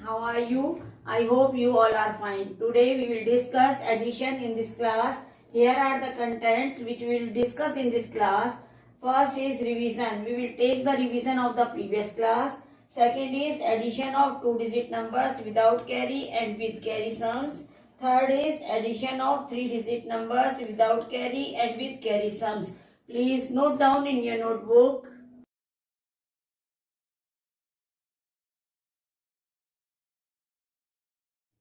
how are you? I hope you all are fine. Today we will discuss addition in this class. Here are the contents which we will discuss in this class. First is revision. We will take the revision of the previous class. Second is addition of two-digit numbers without carry and with carry sums. Third is addition of three-digit numbers without carry and with carry sums. Please note down in your notebook.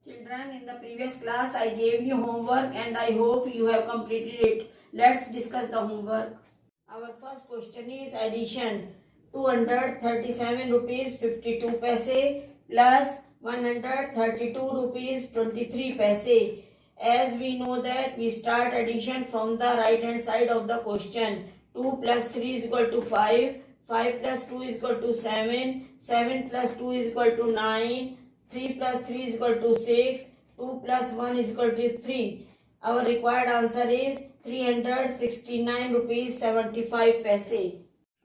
Children, in the previous class I gave you homework and I hope you have completed it. Let's discuss the homework. Our first question is addition. 237 rupees 52 paise plus 132 rupees 23 paise. As we know that we start addition from the right hand side of the question. 2 plus 3 is equal to 5. 5 plus 2 is equal to 7. 7 plus 2 is equal to 9. 3 plus 3 is equal to 6. 2 plus 1 is equal to 3. Our required answer is 369 rupees 75 paise.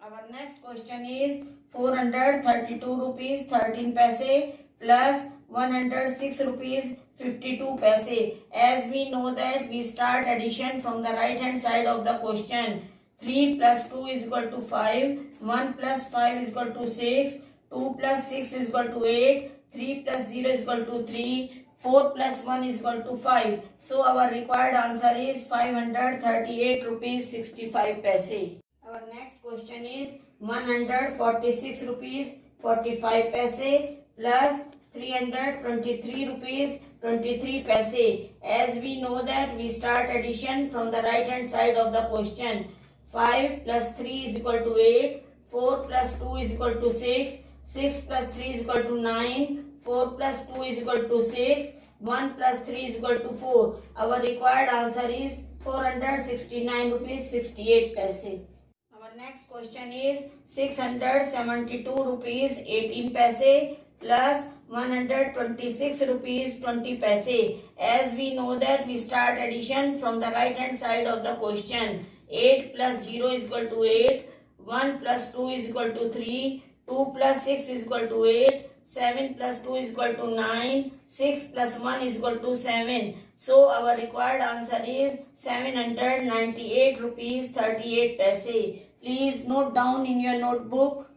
Our next question is 432 rupees 13 paise plus 106 rupees 52 paise. As we know that we start addition from the right hand side of the question. 3 plus 2 is equal to 5. 1 plus 5 is equal to 6. 2 plus 6 is equal to 8. 3 plus 0 is equal to 3. 4 plus 1 is equal to 5. So our required answer is 538 rupees 65 paise. Our next question is 146 rupees 45 paise plus 323 rupees 23 paise. As we know that we start addition from the right hand side of the question. 5 plus 3 is equal to 8. 4 plus 2 is equal to 6. 6 plus 3 is equal to 9. 4 plus 2 is equal to 6. 1 plus 3 is equal to 4. Our required answer is 469 rupees 68 paise. Our next question is 672 rupees 18 paise plus 126 rupees 20 paise. As we know that we start addition from the right hand side of the question. 8 plus 0 is equal to 8. 1 plus 2 is equal to 3. 2 plus 6 is equal to 8. 7 plus 2 is equal to 9. 6 plus 1 is equal to 7. So our required answer is 798 rupees 38 paise. Please note down in your notebook.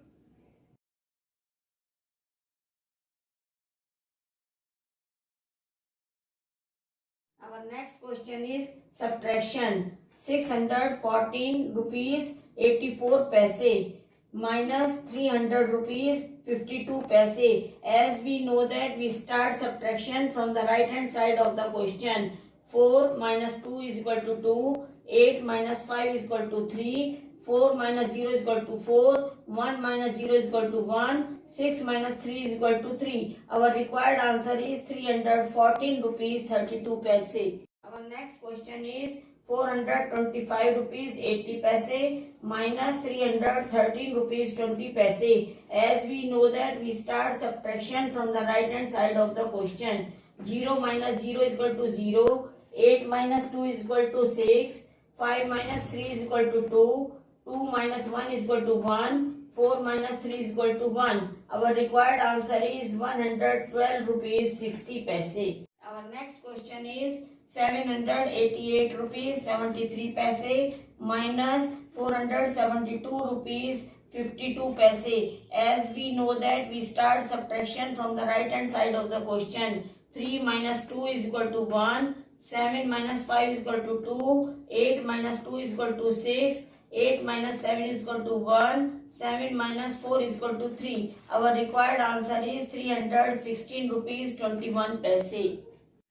Our next question is subtraction. 614 rupees 84 paise minus 300 rupees 52 paise. As we know that we start subtraction from the right hand side of the question. 4 minus 2 is equal to 2. 8 minus 5 is equal to 3. 4 minus 0 is equal to 4. 1 minus 0 is equal to 1. 6 minus 3 is equal to 3. Our required answer is 314 rupees 32 paise. Our next question is 425 rupees 80 paise minus 313 rupees 20 paise. As we know that we start subtraction from the right hand side of the question. 0 minus 0 is equal to 0. 8 minus 2 is equal to 6. 5 minus 3 is equal to 2. 2 minus 1 is equal to 1. 4 minus 3 is equal to 1. Our required answer is 112 rupees 60 paise. Our next question is 788 rupees 73 paise minus 472 rupees 52 paise. As we know that we start subtraction from the right hand side of the question. 3 minus 2 is equal to 1. 7 minus 5 is equal to 2. 8 minus 2 is equal to 6. 8 minus 7 is equal to 1. 7 minus 4 is equal to 3. Our required answer is 316 rupees 21 paise.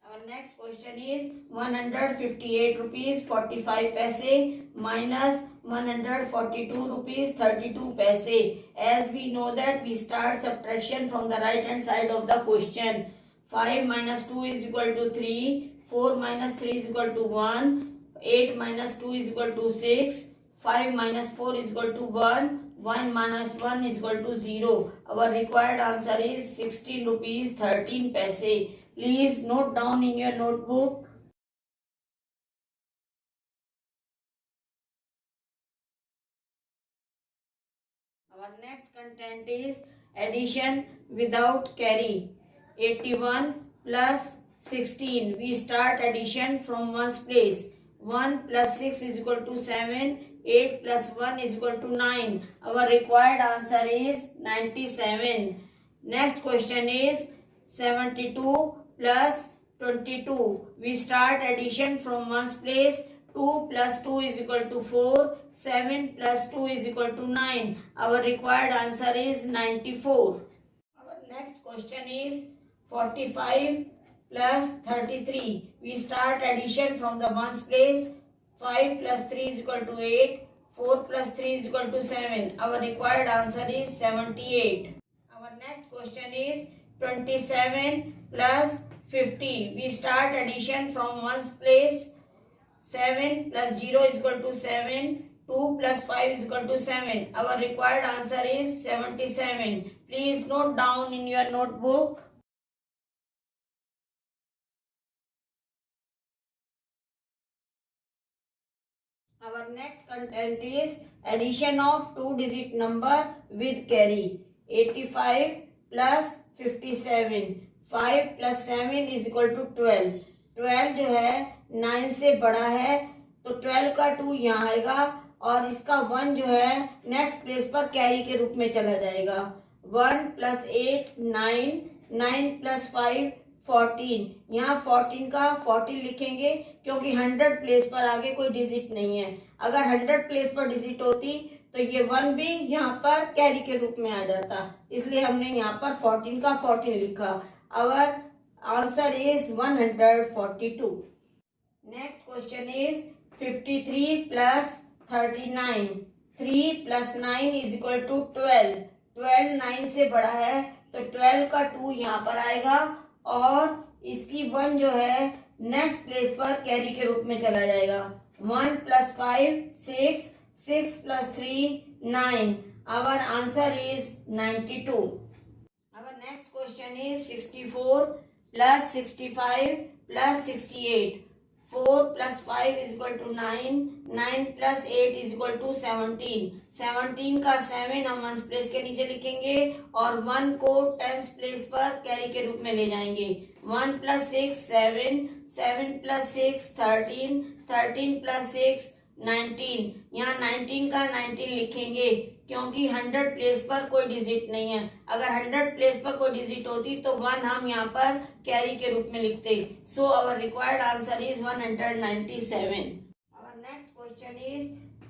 Our next question is 158 rupees 45 paise minus 142 rupees 32 paise. As we know that we start subtraction from the right hand side of the question. 5 minus 2 is equal to 3. 4 minus 3 is equal to 1. 8 minus 2 is equal to 6. 5 minus 4 is equal to 1. 1 minus 1 is equal to 0. Our required answer is 16 rupees 13 paise. Please note down in your notebook. Our next content is addition without carry. 81 plus 16. We start addition from ones place. 1 plus 6 is equal to 7. 8 plus 1 is equal to 9. Our required answer is 97. Next question is 72 plus 22. We start addition from ones place. 2 plus 2 is equal to 4. 7 plus 2 is equal to 9. Our required answer is 94. Our next question is 45 plus 33. We start addition from the ones place. 5 plus 3 is equal to 8. 4 plus 3 is equal to 7. Our required answer is 78. Our next question is 27 plus 50. We start addition from ones place. 7 plus 0 is equal to 7. 2 plus 5 is equal to 7. Our required answer is 77. Please note down in your notebook. Our next content is addition of two-digit number with carry. 85 plus 57. 5 plus 7 is equal to 12. 12 जो है 9 से बड़ा है तो 12 का 2 यहाँ आएगा और इसका 1 जो है नेक्स्ट प्लेस पर कैरी के रूप में चला जाएगा. 1 प्लस 8 9. 9 प्लस 5 14. यहाँ 14 का 14 लिखेंगे क्योंकि 100 प्लेस पर आगे कोई डिजिट नहीं है. अगर 100 प्लेस पर डिजिट होती तो ये 1 भी यहाँ पर कैरी के रूप में आ जाता, इसलिए हमने यहाँ पर 14 का 14 लिखा. Our answer is 142. Next question is 53 plus 39. 3 plus 9 is equal to 12. 12 9 से बड़ा है तो 12 का 2 यहाँ पर आएगा और इसकी 1 जो है नेक्स्ट प्लेस पर कैरी के रूप में चला जाएगा. 1 plus 5 6. 6 plus 3 9. Our answer is 92. Our next question is 64 plus 65 plus 68. 4 plus 5 is equal to 9. 9 plus 8 is equal to 17. 17 का 7 हम वंस प्लेस के नीचे लिखेंगे और 1 को टेंस प्लेस पर कैरी के रूप में ले जाएंगे. 1 प्लस 6 7. 7 प्लस 6 13. 13 प्लस 6 19. यहाँ 19 का 19 लिखेंगे क्योंकि 100 प्लेस पर कोई डिजिट नहीं है. अगर 100 प्लेस पर कोई डिजिट होती तो 1 हम यहाँ पर कैरी के रूप में लिखते. So our required answer is 197. Our next question is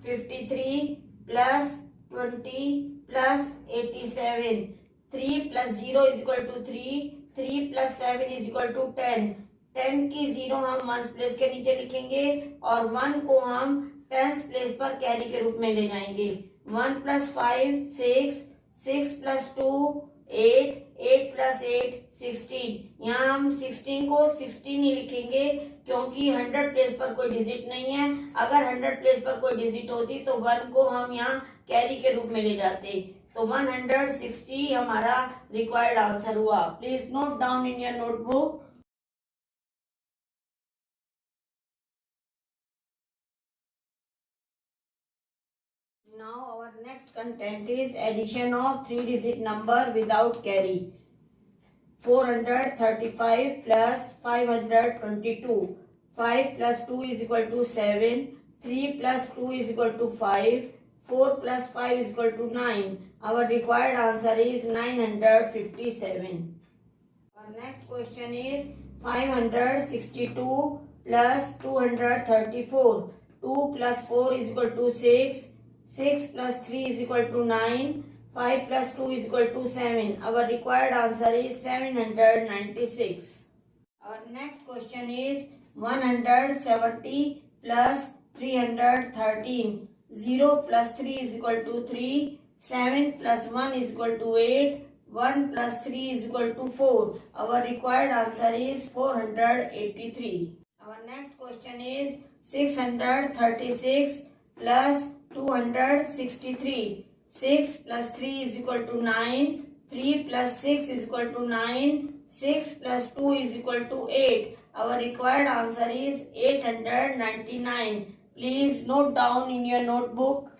53 plus 20 plus 87. 3 plus 0 is equal to 3. 3 plus 7 is equal to 10. 10 की 0 हम वंस प्लेस के नीचे लिखेंगे और 1 को हम टेंस प्लेस पर कैरी के रूप में ले जाएंगे. 1 प्लस 5 6. 6 प्लस 2 8. 8 प्लस 8 16. यहाँ हम 16 को 16 ही लिखेंगे क्योंकि 100 प्लेस पर कोई डिजिट नहीं है. अगर 100 प्लेस पर कोई डिजिट होती तो 1 को हम यहाँ कैरी के रूप में ले जाते. तो 160 हमारा रिक्वायर्ड आंसर हुआ. Please note down in your notebook. Now our next content is addition of three-digit number without carry. 435 plus 522. 5 plus 2 is equal to 7. 3 plus 2 is equal to 5. 4 plus 5 is equal to 9. Our required answer is 957. Our next question is 562 plus 234. 2 plus 4 is equal to 6. 6 plus 3 is equal to 9. 5 plus 2 is equal to 7. Our required answer is 796. Our next question is 170 plus 313. 0 plus 3 is equal to 3. 7 plus 1 is equal to 8. 1 plus 3 is equal to 4. Our required answer is 483. Our next question is 636 plus 263. 6 plus 3 is equal to 9. 3 plus 6 is equal to 9. 6 plus 2 is equal to 8. Our required answer is 899. Please note down in your notebook.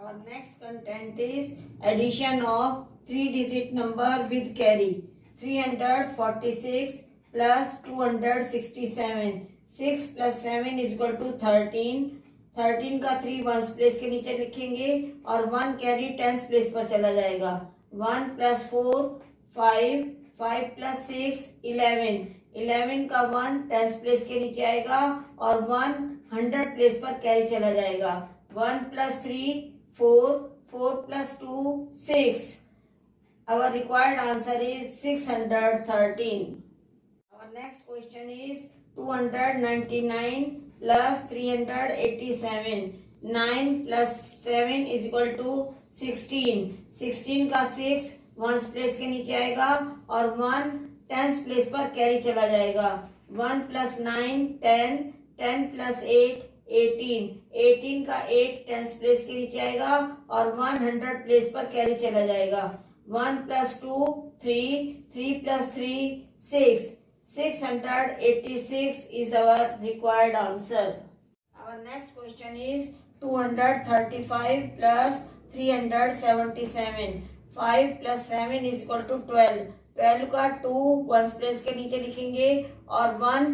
Our next content is addition of 3-digit number with carry. 346 plus 267. 6 plus 7 is equal to 13. 13 का 3 ones place के नीचे लिखेंगे और 1 carry tens place पर चला जाएगा. 1 plus 4 5. 5 plus 6 11. 11 का 1 tens place के नीचे आएगा और 1 100 प्लेस पर कैरी चला जाएगा. 1 plus 3 4. 4 plus 2 6. Our required answer is 613. Our next question is 299 plus 387. 9 plus 7 is equal to 16. 16 का 6 वंस प्लेस के नीचे आएगा और 1 टेंस प्लेस पर कैरी चला जाएगा. 1 plus 9 10. 10 plus 8 18. 18 का 8 टेंस प्लेस के नीचे आएगा और 100 प्लेस पर कैरी चला जाएगा. 1 plus 2 3. 3 plus 3 6. 686 is our required answer. Our next question is 235 plus 377. 5 plus 7 is equal to 12. 12 का 2 वंस प्लेस के नीचे लिखेंगे और 1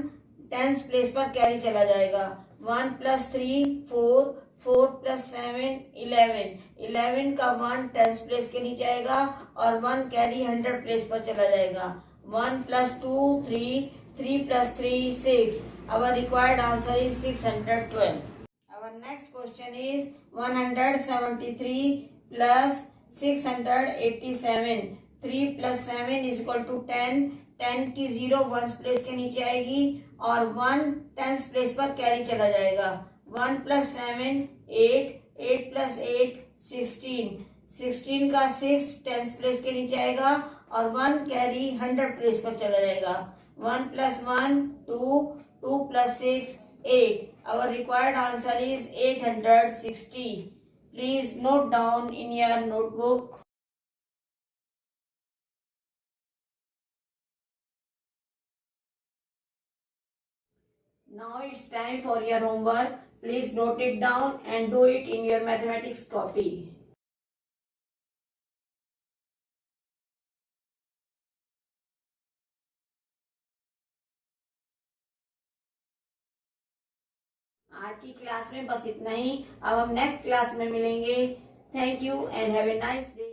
टेंस प्लेस पर कैरी चला जाएगा. 1 plus 3 4. 4 plus 7 11. 11 का 1 टेंस प्लेस के नीचे आएगा और 1 कैरी 100 प्लेस पर चला जाएगा. 1 plus 2 3. 3 plus 3 6. Our required answer is 612. Our next question is 173 plus 687. 3 plus 7 is equal to 10. 10 की 0 वंस प्लेस के नीचे आएगी और 1 टेंस प्लेस पर कैरी चला जाएगा. 1 plus 7 8. 8 plus 8 16. 16 का 6 टेंस प्लेस के नीचे आएगा और 1 कैरी 100 प्लेस पर चला जाएगा. 1 plus 1 2. 2 plus 6 8. Our required answer is 860. Please note down in your notebook. Now it's time for your homework. Please note it down and do it in your mathematics copy. आज की class में बस इतना ही. अब हम नेक्स्ट क्लास में मिलेंगे. Thank you and have a nice day.